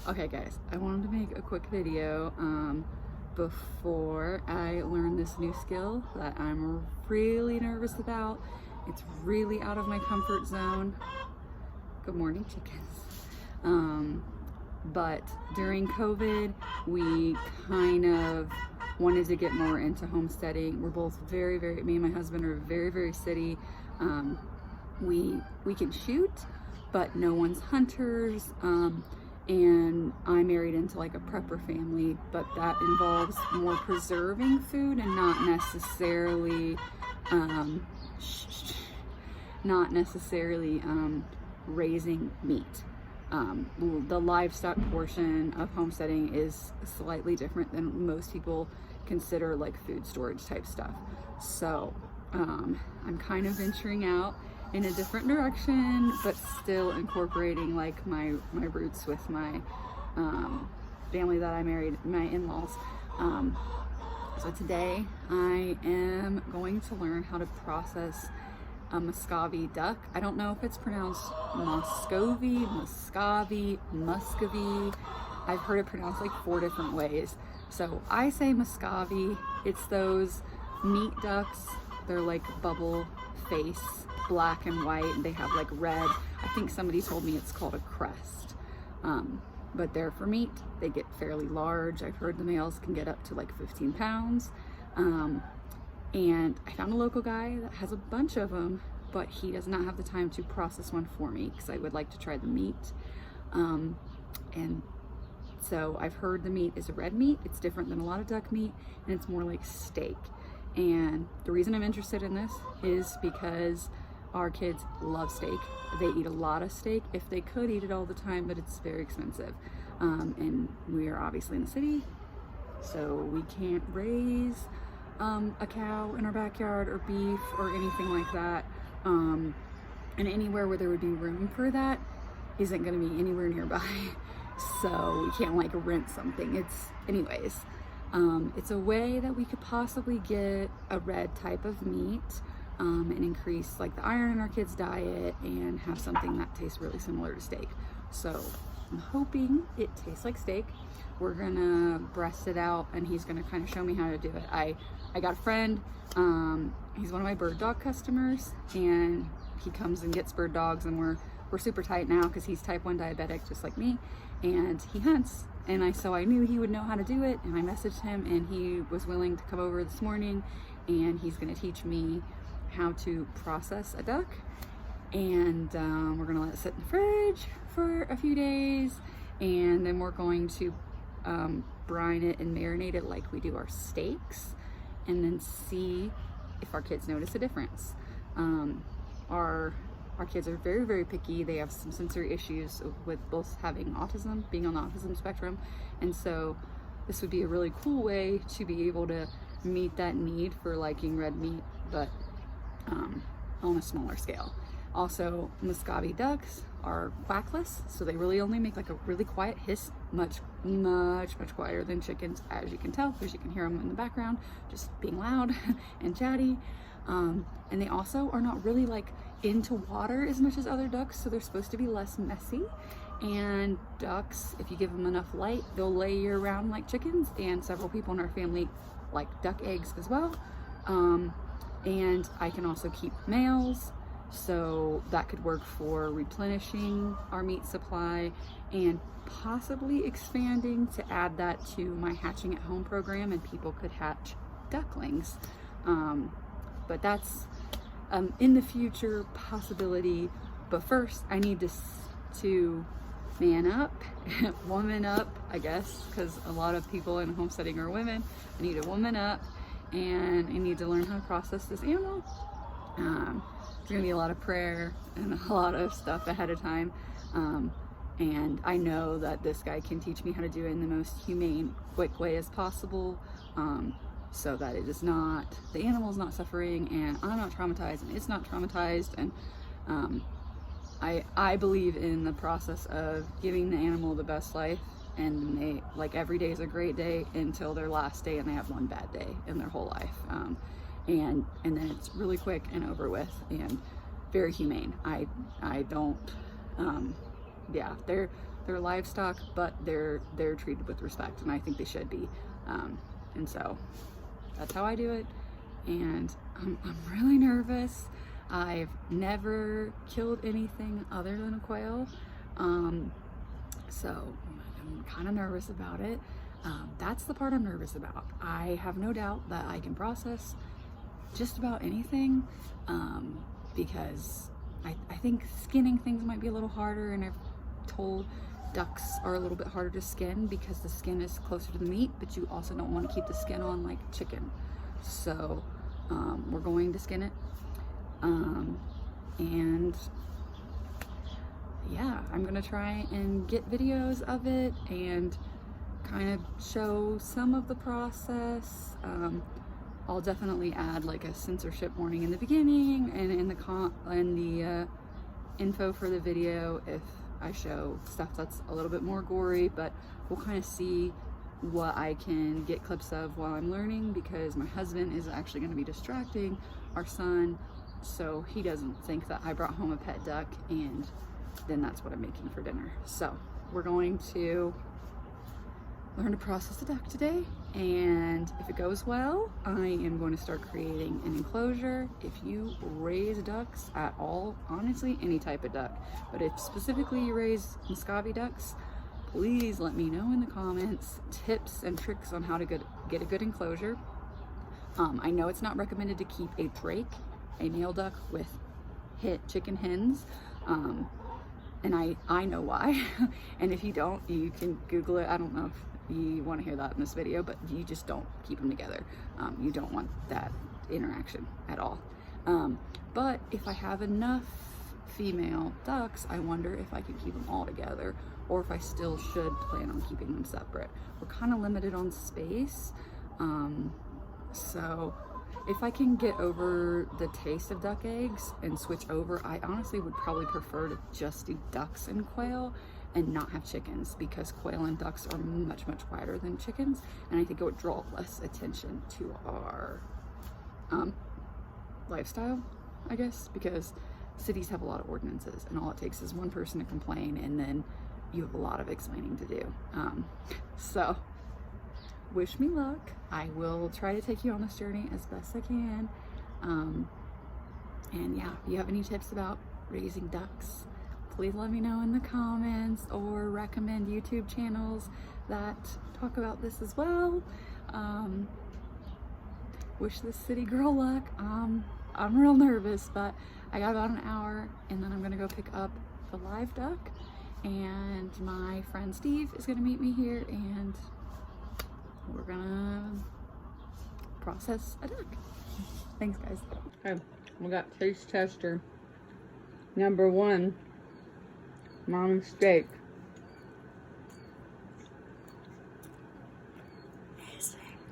Okay guys, I wanted to make a quick video before I learn this new skill that I'm really nervous about. It's really out of my comfort zone. Good morning, chickens. But during COVID, we kind of wanted to get more into homesteading. We're both me and my husband are very city. We can shoot, but no one's hunters. And I married into like a prepper family, but that involves more preserving food and not necessarily raising meat. The livestock portion of homesteading is slightly different than most people consider like food storage type stuff. So I'm kind of venturing out in a different direction, but still incorporating like my roots with my family that I married, my in-laws. So today I am going to learn how to process a Muscovy duck. I don't know if it's pronounced Muscovy, Muscovy. I've heard it pronounced like 4 different ways. So I say Muscovy. It's those meat ducks. They're like bubble face, black and white, and they have like red. I think somebody told me it's called a crest. But they're for meat. They get fairly large. I've heard the males can get up to like 15 pounds. And I found a local guy that has a bunch of them, but he does not have the time to process one for me because I would like to try the meat. And so I've heard the meat is a red meat. It's different than a lot of duck meat, and it's more like steak. And the reason I'm interested in this is because our kids love steak. They eat a lot of steak. If they could eat it all the time, but it's very expensive. And we are obviously in the city, so we can't raise a cow in our backyard or beef or anything like that. And anywhere where there would be room for that isn't going to be anywhere nearby. So we can't like rent something. Anyways, it's a way that we could possibly get a red type of meat and increase like the iron in our kids' diet and have something that tastes really similar to steak. So I'm hoping it tastes like steak. We're gonna breast it out and he's gonna kind of show me how to do it. I got a friend, he's one of my bird dog customers, and he comes and gets bird dogs, and we're super tight now because he's type 1 diabetic just like me, and he hunts. And so I knew he would know how to do it, and I messaged him and he was willing to come over this morning, and he's gonna teach me how to process a duck. And we're gonna let it sit in the fridge for a few days, and then we're going to brine it and marinate it like we do our steaks, and then see if our kids notice a difference. Our kids are very picky. They have some sensory issues with both having autism, being on the autism spectrum, and so this would be a really cool way to be able to meet that need for liking red meat, but on a smaller scale. Also, Muscovy ducks are quackless, so they really only make like a really quiet hiss, much quieter than chickens, as you can tell, because you can hear them in the background, just being loud and chatty. And they also are not really like into water as much as other ducks, so they're supposed to be less messy. And ducks, if you give them enough light, they'll lay year round like chickens, and several people in our family like duck eggs as well. And I can also keep males, so that could work for replenishing our meat supply and possibly expanding to add that to my hatching at home program, and people could hatch ducklings. But that's in the future possibility. But first I need to man up, woman up, I guess, because a lot of people in homesteading are women. I need to woman up, and I need to learn how to process this animal. There's gonna be a lot of prayer and a lot of stuff ahead of time. And I know that this guy can teach me how to do it in the most humane, quick way as possible, so that it is not, the animal's not suffering, and I'm not traumatized, and it's not traumatized. And I believe in the process of giving the animal the best life, and they, like, every day is a great day until their last day and they have one bad day in their whole life. And then it's really quick and over with and very humane. I don't, yeah, they're livestock, but they're treated with respect, and I think they should be. And so that's how I do it. And I'm really nervous. I've never killed anything other than a quail. So I'm kind of nervous about it. That's the part I'm nervous about. I have no doubt that I can process just about anything, because I think skinning things might be a little harder, and I've told ducks are a little bit harder to skin because the skin is closer to the meat, but you also don't want to keep the skin on like chicken. So we're going to skin it. And yeah, I'm gonna try and get videos of it and kind of show some of the process. I'll definitely add like a censorship warning in the beginning and in the info for the video if I show stuff that's a little bit more gory, but we'll kind of see what I can get clips of while I'm learning, because my husband is actually going to be distracting our son so he doesn't think that I brought home a pet duck and then that's what I'm making for dinner. So we're going to learn to process the duck today, and if it goes well, I am going to start creating an enclosure. If you raise ducks at all, honestly any type of duck, but if specifically you raise Muscovy ducks, please let me know in the comments tips and tricks on how to get a good enclosure. I know it's not recommended to keep a drake, a male duck, with chicken hens, and I know why. And if you don't, you can Google it. I don't know if you want to hear that in this video, but you just don't keep them together. You don't want that interaction at all. But if I have enough female ducks, I wonder if I can keep them all together or if I still should plan on keeping them separate. We're kind of limited on space. So if I can get over the taste of duck eggs and switch over, I honestly would probably prefer to just do ducks and quail and not have chickens, because quail and ducks are much, much quieter than chickens, and I think it would draw less attention to our lifestyle, I guess, because cities have a lot of ordinances and all it takes is one person to complain and then you have a lot of explaining to do. So wish me luck. I will try to take you on this journey as best I can. And yeah, if you have any tips about raising ducks, please let me know in the comments or recommend YouTube channels that talk about this as well. Wish this city girl luck. I'm real nervous, but I got about an hour and then I'm gonna go pick up the live duck, and my friend Steve is gonna meet me here and we're gonna process a duck. Thanks guys. Okay, we got taste tester number 1. Mom's steak.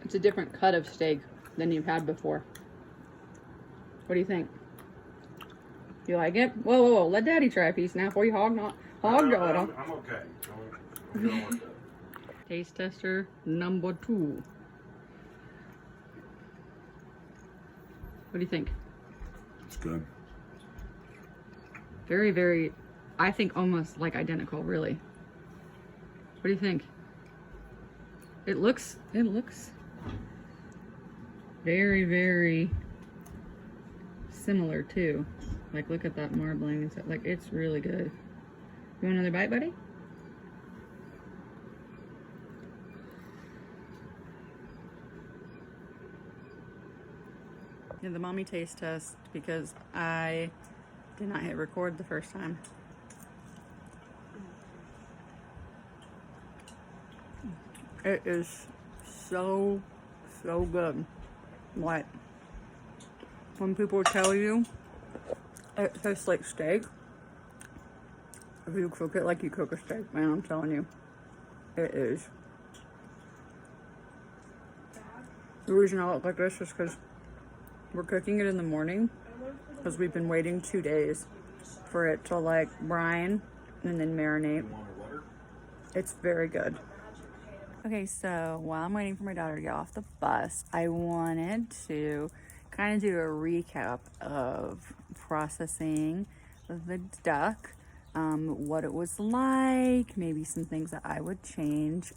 It's a different cut of steak than you've had before. What do you think? You like it? Whoa, whoa, whoa. Let Daddy try a piece now before you hog jaw it. I'm okay. I'm going with that. Taste tester number 2. What do you think? It's good. Very, very, I think almost like identical, really. What do you think? It looks very, very similar too. Like, look at that marbling and stuff. Like, it's really good. You want another bite, buddy? Yeah, the mommy taste test, because I did not hit record the first time. It is so good. Like, when people tell you it tastes like steak, if you cook it like you cook a steak, man, I'm telling you, it is. The reason I look like this is because we're cooking it in the morning, because we've been waiting 2 days for it to like brine and then marinate. It's very good. Okay, so while I'm waiting for my daughter to get off the bus, I wanted to kind of do a recap of processing the duck. what it was like, maybe some things that I would change.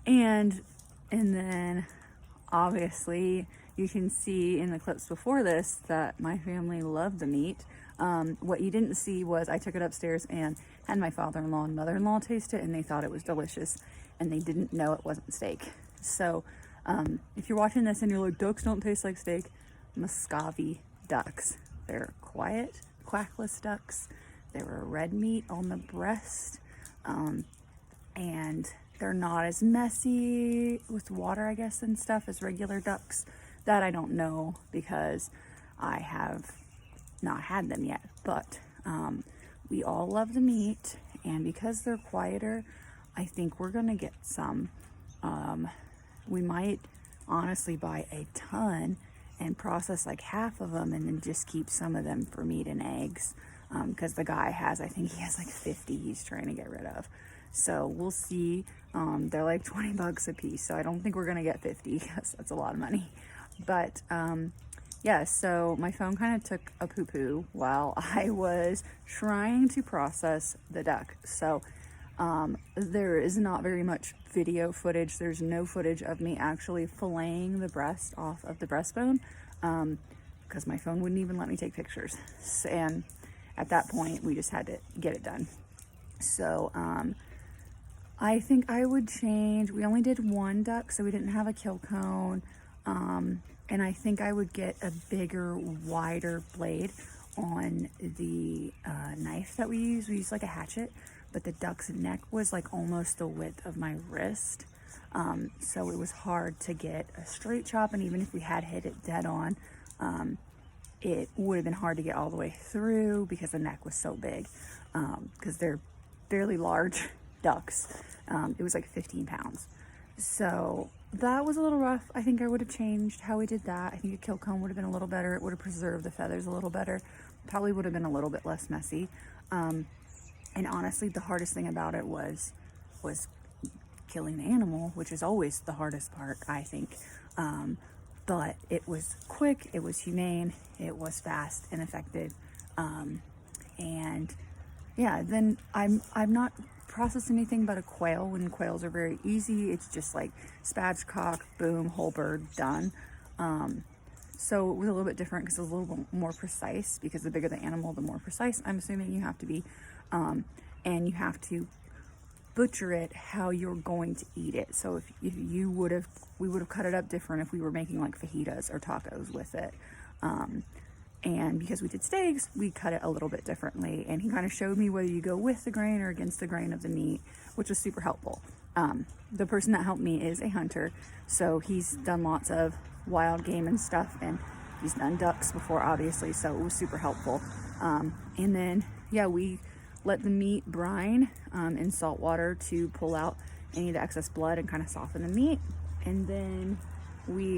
And then obviously you can see in the clips before this that my family loved the meat. What you didn't see was I took it upstairs and had my father-in-law and mother-in-law taste it, and they thought it was delicious, and they didn't know it wasn't steak. So if you're watching this and you're like, ducks don't taste like steak, Muscovy ducks. They're quiet, quackless ducks. They were red meat on the breast, and they're not as messy with water, I guess, and stuff as regular ducks. That I don't know because I have not had them yet, but we all love the meat, and because they're quieter, I think we're gonna get some. We might honestly buy a ton and process like half of them and then just keep some of them for meat and eggs, because the guy has, I think he has like 50 he's trying to get rid of. So we'll see. They're like 20 bucks a piece, so I don't think we're gonna get 50 because that's a lot of money. But yeah, so my phone kind of took a poo-poo while I was trying to process the duck. So there is not very much video footage. There's no footage of me actually filleting the breast off of the breastbone, because my phone wouldn't even let me take pictures. And at that point, we just had to get it done. So I think I would change. We only did one duck, so we didn't have a kill cone. And I think I would get a bigger, wider blade on the knife that we use. We use like a hatchet, but the duck's neck was like almost the width of my wrist. So it was hard to get a straight chop, and even if we had hit it dead on, it would have been hard to get all the way through because the neck was so big, because they're fairly large ducks. It was like 15 pounds. So that was a little rough. I think I would have changed how we did that. I think a kill cone would have been a little better. It would have preserved the feathers a little better. Probably would have been a little bit less messy. And honestly, the hardest thing about it was killing the animal, which is always the hardest part, I think. But it was quick, it was humane, it was fast and effective. And yeah, then I'm not processed anything but a quail, when quails are very easy. It's just like spatchcock, boom, whole bird, done. So it was a little bit different because it was a little bit more precise, because the bigger the animal, the more precise I'm assuming you have to be. And you have to butcher it how you're going to eat it. So if you would have, we would have cut it up different if we were making like fajitas or tacos with it. And because we did steaks, we cut it a little bit differently. And he kind of showed me whether you go with the grain or against the grain of the meat, which was super helpful. The person that helped me is a hunter, so he's done lots of wild game and stuff, and he's done ducks before, obviously, so it was super helpful. And then, yeah, we let the meat brine in salt water to pull out any of the excess blood and kind of soften the meat. And then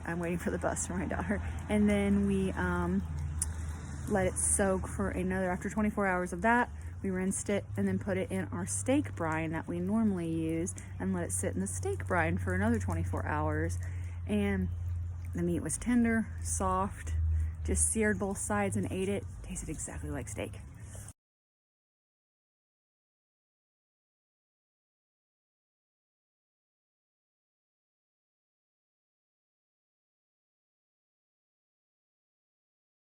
I'm waiting for the bus for my daughter. And then we let it soak for another, after 24 hours of that, we rinsed it and then put it in our steak brine that we normally use and let it sit in the steak brine for another 24 hours. And the meat was tender, soft, just seared both sides and ate it. Tasted exactly like steak.